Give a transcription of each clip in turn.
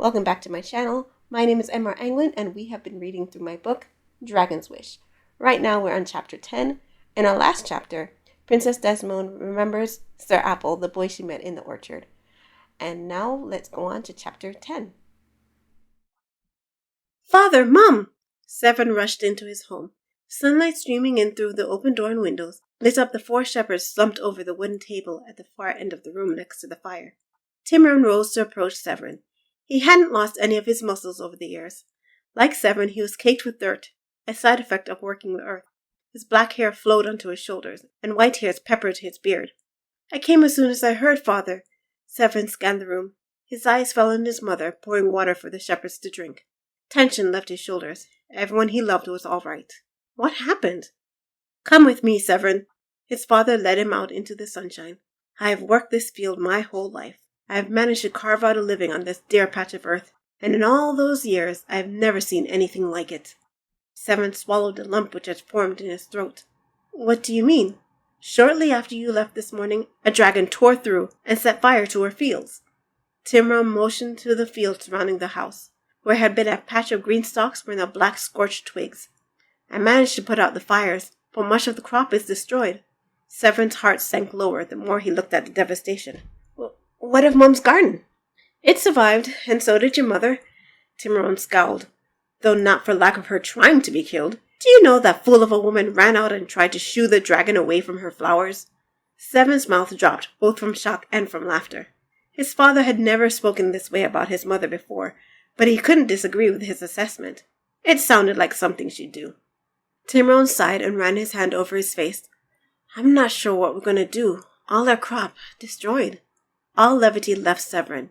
Welcome back to my channel. My name is Emma Anglin and we have been reading through my book, Dragon's Wish. Right now we're on chapter 10. In our last chapter, Princess Desimone remembers Sir Apple, the boy she met in the orchard. And now let's go on to chapter 10. Father, Mum! Sevrin rushed into his home. Sunlight streaming in through the open door and windows lit up the four shepherds slumped over the wooden table at the far end of the room next to the fire. Timron rose to approach Sevrin. He hadn't lost any of his muscles over the years. Like Sevrin, he was caked with dirt, a side effect of working the earth. His black hair flowed onto his shoulders, and white hairs peppered his beard. I came as soon as I heard, Father. Sevrin scanned the room. His eyes fell on his mother, pouring water for the shepherds to drink. Tension left his shoulders. Everyone he loved was all right. What happened? Come with me, Sevrin. His father led him out into the sunshine. I have worked this field my whole life. I have managed to carve out a living on this dear patch of earth, and in all those years I have never seen anything like it. Sevrin swallowed the lump which had formed in his throat. What do you mean? Shortly after you left this morning, a dragon tore through and set fire to our fields. Timron motioned to the field surrounding the house. Where had been a patch of green stalks were now black scorched twigs. I managed to put out the fires, but much of the crop is destroyed. Severin's heart sank lower the more he looked at the devastation. What of Mum's garden? It survived, and so did your mother. Timron scowled, though not for lack of her trying to be killed. Do you know that fool of a woman ran out and tried to shoo the dragon away from her flowers? Severin's mouth dropped, both from shock and from laughter. His father had never spoken this way about his mother before, but he couldn't disagree with his assessment. It sounded like something she'd do. Timron sighed and ran his hand over his face. I'm not sure what we're going to do. All our crop destroyed. All levity left Sevrin.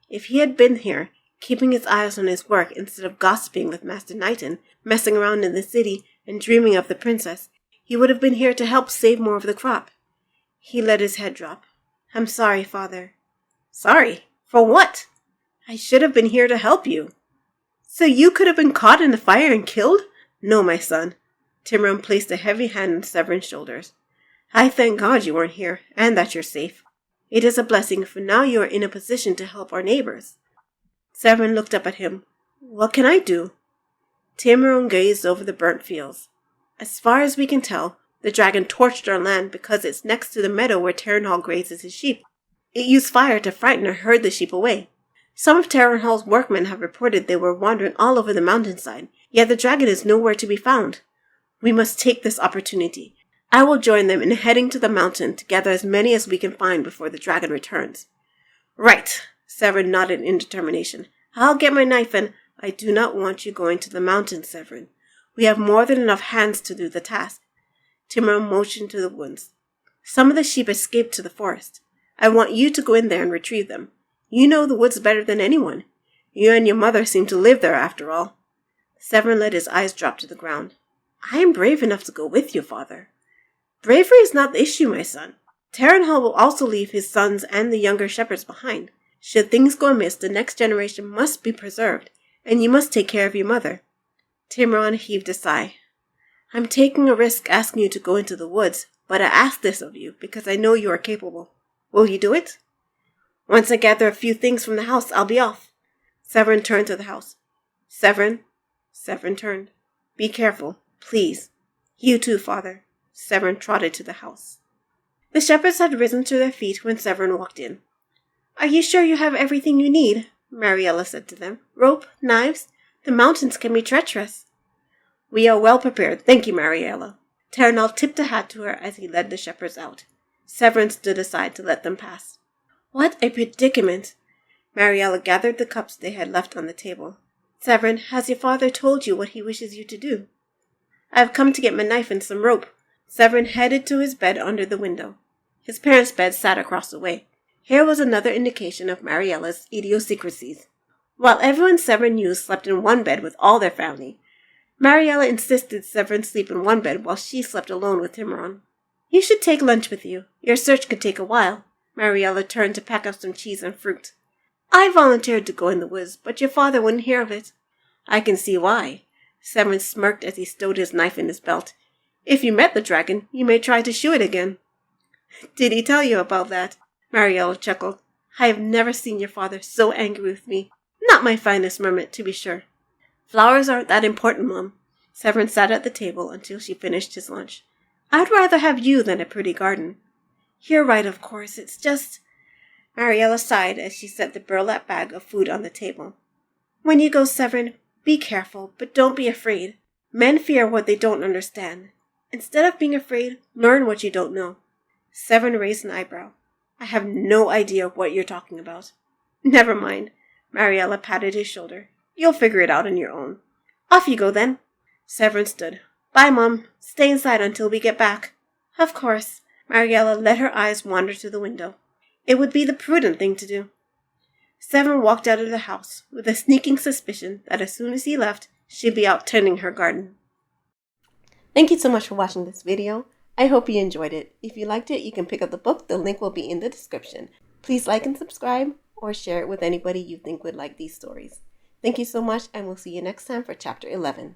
If he had been here, keeping his eyes on his work instead of gossiping with Master Knighton, messing around in the city, and dreaming of the princess, he would have been here to help save more of the crop. He let his head drop. I'm sorry, Father. Sorry? For what? I should have been here to help you. So you could have been caught in the fire and killed? No, my son. Timron placed a heavy hand on Severin's shoulders. I thank God you weren't here, and that you're safe. It is a blessing, for now you are in a position to help our neighbors. Sevrin looked up at him. What can I do? Timron gazed over the burnt fields. As far as we can tell, the dragon torched our land because it's next to the meadow where Terranhall grazes his sheep. It used fire to frighten or herd the sheep away. Some of Terranhall's workmen have reported they were wandering all over the mountainside, yet the dragon is nowhere to be found. We must take this opportunity. I will join them in heading to the mountain to gather as many as we can find before the dragon returns. Right, Sevrin nodded in determination. I'll get my knife and I do not want you going to the mountain, Sevrin. We have more than enough hands to do the task. Timron motioned to the woods. Some of the sheep escaped to the forest. I want you to go in there and retrieve them. You know the woods better than anyone. You and your mother seem to live there after all. Sevrin let his eyes drop to the ground. I am brave enough to go with you, Father. Bravery is not the issue, my son. Terranhall will also leave his sons and the younger shepherds behind. Should things go amiss, the next generation must be preserved, and you must take care of your mother. Timron heaved a sigh. I'm taking a risk asking you to go into the woods, but I ask this of you because I know you are capable. Will you do it? Once I gather a few things from the house, I'll be off. Sevrin turned to the house. Sevrin turned. Be careful, please. You too, Father. Sevrin trotted to the house. The shepherds had risen to their feet when Sevrin walked in. Are you sure you have everything you need? Mariella said to them. Rope, knives? The mountains can be treacherous. We are well prepared, thank you, Mariella. Terranhall tipped a hat to her as he led the shepherds out. Sevrin stood aside to let them pass. What a predicament! Mariella gathered the cups they had left on the table. Sevrin, has your father told you what he wishes you to do? I have come to get my knife and some rope. Sevrin headed to his bed under the window. His parents' bed sat across the way. Here was another indication of Mariella's idiosyncrasies. While everyone Sevrin knew slept in one bed with all their family, Mariella insisted Sevrin sleep in one bed while she slept alone with Timron. You should take lunch with you. Your search could take a while. Mariella turned to pack up some cheese and fruit. I volunteered to go in the woods, but your father wouldn't hear of it. I can see why. Sevrin smirked as he stowed his knife in his belt. If you met the dragon, you may try to shoot it again. Did he tell you about that? Mariella chuckled. I have never seen your father so angry with me. Not my finest moment, to be sure. Flowers aren't that important, Mom. Sevrin sat at the table until she finished his lunch. I'd rather have you than a pretty garden. You're right, of course. It's just... Mariella sighed as she set the burlap bag of food on the table. When you go, Sevrin, be careful, but don't be afraid. Men fear what they don't understand. Instead of being afraid, learn what you don't know. Sevrin raised an eyebrow. I have no idea what you're talking about. Never mind. Mariella patted his shoulder. You'll figure it out on your own. Off you go, then. Sevrin stood. Bye, Mom. Stay inside until we get back. Of course. Mariella let her eyes wander to the window. It would be the prudent thing to do. Sevrin walked out of the house with a sneaking suspicion that as soon as he left, she'd be out tending her garden. Thank you so much for watching this video. I hope you enjoyed it. If you liked it, you can pick up the book. The link will be in the description. Please like and subscribe or share it with anybody you think would like these stories. Thank you so much, and we'll see you next time for Chapter 11.